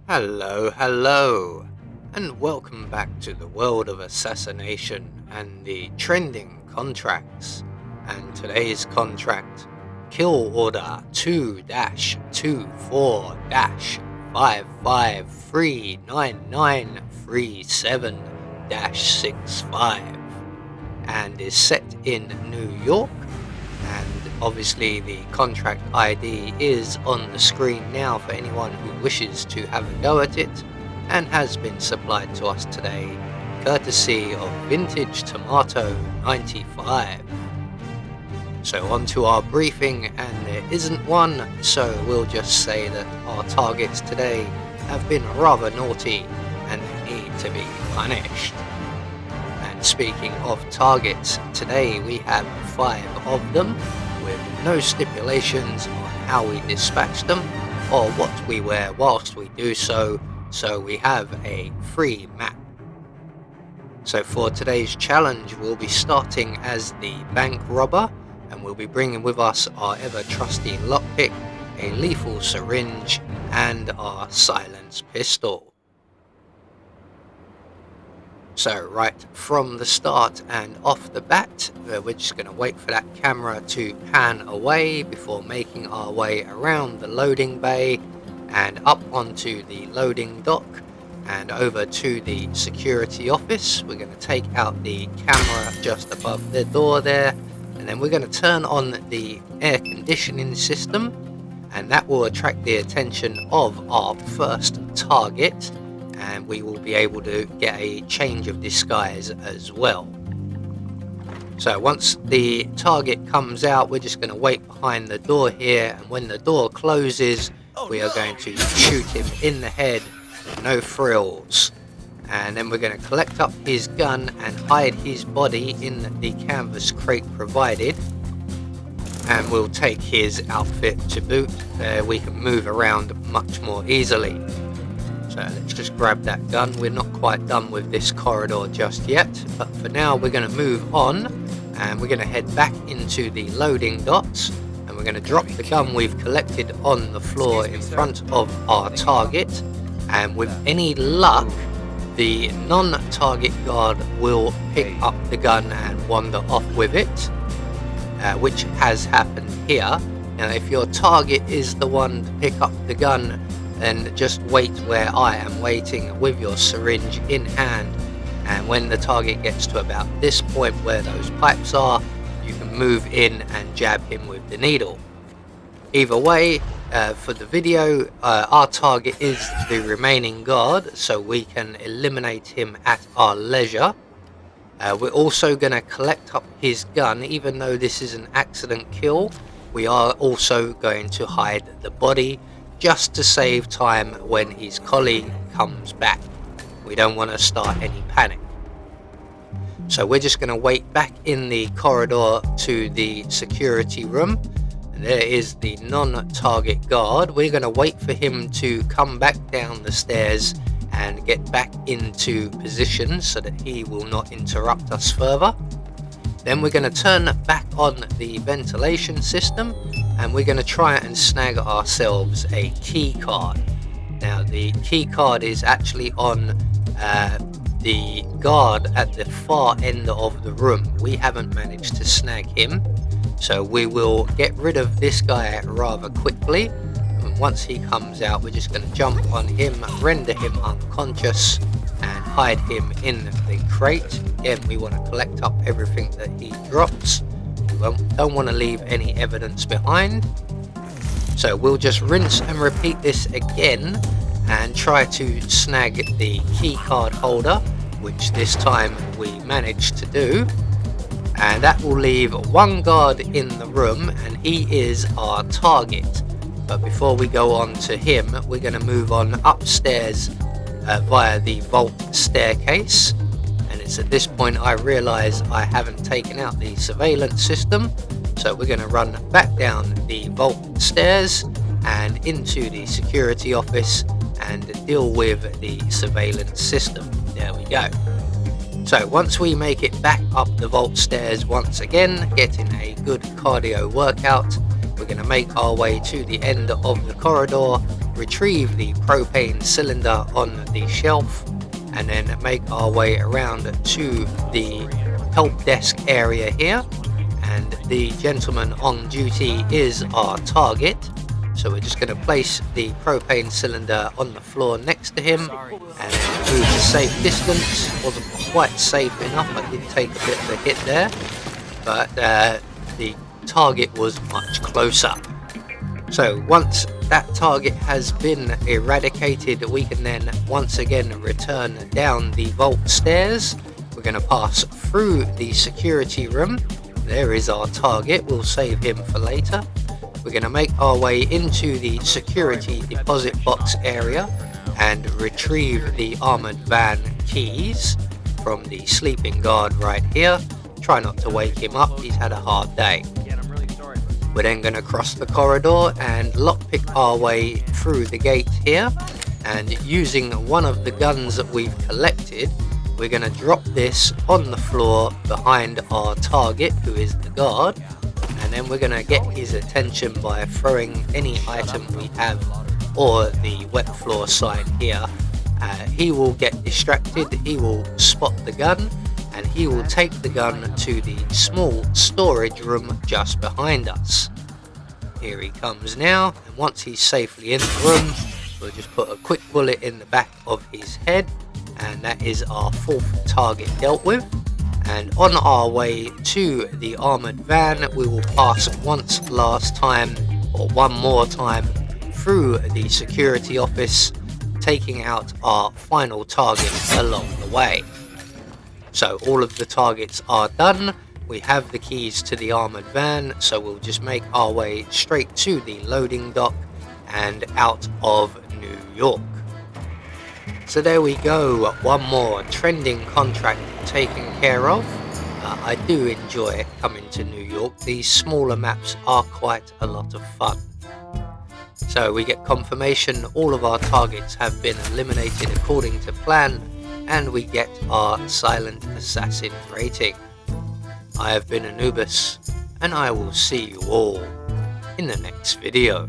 Hello, and welcome back to the world of assassination and the trending contracts. And today's contract, Kill Order 2-2-55539937-65, and is set in New York. And obviously the contract ID is on the screen now for anyone who wishes to have a go at it, and has been supplied to us today courtesy of Vintage Tomato 95. So on to our briefing, and there isn't one, so we'll just say that our targets today have been rather naughty and they need to be punished. And speaking of targets, today we have 5 of them, with no stipulations on how we dispatch them or what we wear whilst we do so we have a free map. So for today's challenge, we'll be starting as the bank robber, and we'll be bringing with us our ever trusty lockpick, a lethal syringe, and our silenced pistol. So right from the start and off the bat, we're just going to wait for that camera to pan away before making our way around the loading bay and up onto the loading dock and over to the security office. We're going to take out the camera just above the door there, and then we're going to turn on the air conditioning system, and that will attract the attention of our first target, and we will be able to get a change of disguise as well. So once the target comes out, we're just going to wait behind the door here, and when the door closes, we are going to shoot him in the head, no frills. And then we're going to collect up his gun and hide his body in the canvas crate provided, and we'll take his outfit to boot. We can move around much more easily. So let's just grab that gun. We're not quite done with this corridor just yet, but for now we're going to move on, and we're going to head back into the loading docks, and we're going to drop the gun we've collected on the floor in front of our target, and with any luck the non-target guard will pick up the gun and wander off with it, which has happened here. Now if your target is the one to pick up the gun, then just wait where I am waiting with your syringe in hand, and when the target gets to about this point where those pipes are, you can move in and jab him with the needle. Either way, for the video, our target is the remaining guard, so we can eliminate him at our leisure. We're also going to collect up his gun. Even though this is an accident kill, we are also going to hide the body, just to save time when his colleague comes back. We don't want to start any panic. So we're just going to wait back in the corridor to the security room, and there is the non-target guard. We're going to wait for him to come back down the stairs and get back into position so that he will not interrupt us further. Then we're going to turn back on the ventilation system, and we're going to try and snag ourselves a key card. Now the key card is actually on the guard at the far end of the room. We haven't managed to snag him, so we will get rid of this guy rather quickly. And once he comes out, we're just going to jump on him, render him unconscious, and hide him in the crate. Again, we want to collect up everything that he drops. We don't want to leave any evidence behind. So we'll just rinse and repeat this again and try to snag the key card holder, which this time we managed to do. And that will leave one guard in the room, and he is our target. But before we go on to him, we're going to move on upstairs via the vault staircase, and it's at this point I realise I haven't taken out the surveillance system, so we're going to run back down the vault stairs and into the security office and deal with the surveillance system. There we go. So once we make it back up the vault stairs once again, getting a good cardio workout, we're going to make our way to the end of the corridor retrieve the propane cylinder on the shelf, and then make our way around to the help desk area here. And the gentleman on duty is our target. So we're just going to place the propane cylinder on the floor next to him and move to safe distance. Wasn't quite safe enough, I did take a bit of a hit there, but the target was much closer. So once that target has been eradicated, we can then once again return down the vault stairs. We're going to pass through the security room. There is our target, we'll save him for later. We're going to make our way into the security deposit box area and retrieve the armored van keys from the sleeping guard right here. Try not to wake him up, he's had a hard day. We're then going to cross the corridor and lockpick our way through the gate here, and using one of the guns that we've collected, we're going to drop this on the floor behind our target, who is the guard, and then we're going to get his attention by throwing any item we have or the wet floor sign here. He will get distracted, he will spot the gun, and he will take the gun to the small storage room just behind us. Here he comes now, and once he's safely in the room, we'll just put a quick bullet in the back of his head, and that is our fourth target dealt with. And on our way to the armored van, we will pass one more time through the security office, taking out our final target along the way. So all of the targets are done. We have the keys to the armored van, so we'll just make our way straight to the loading dock and out of New York. So there we go, one more trending contract taken care of. I do enjoy coming to New York. These smaller maps are quite a lot of fun. So we get confirmation all of our targets have been eliminated according to plan, and we get our Silent Assassin rating. I have been Anubis, and I will see you all in the next video.